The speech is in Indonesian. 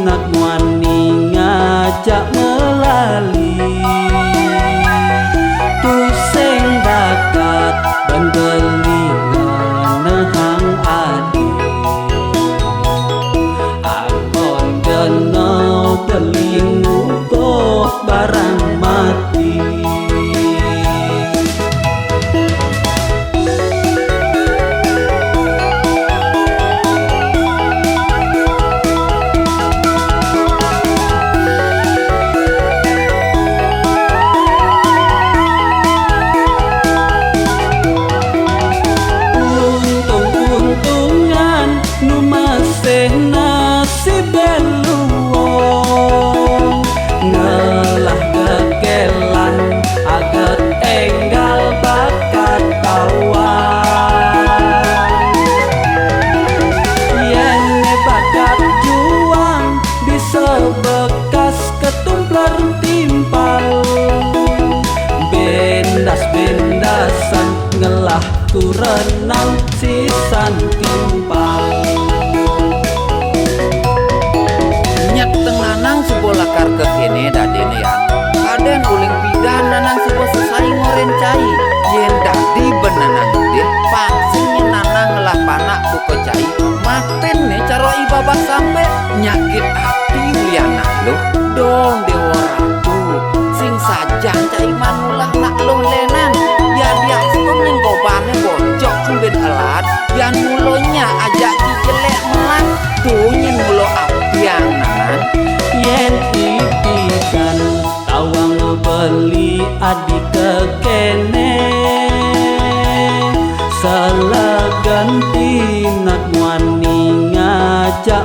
nak muani ngajak melali tu sing bakat bendelingan nehang adi akon geno belingu kok barang mati nasib beluong ngelah kekelan agar enggal bakat kawan yen bakat juang bisa bekas ketumplar timpal bendas-bendasan ngelah ku renang sisan timpal nanang sebuah lakar ke kene dadene ya kaden uling pidan nanang sebuah selesai ngorencai yen dadi benanang deh vaksinnya nanang ngelah panak buka cai maten nih cara ibabak sampai nyakit hati liana lo dong dewa ratu sing sajang cai manulah nak lo lenan ya dia stop ning gobane bocok ben alat yan mulonya ajak jelek melan tuh nyen mulo apian nanang yen ipikan tawang beli adik kekene salah ganti nak muani ngajak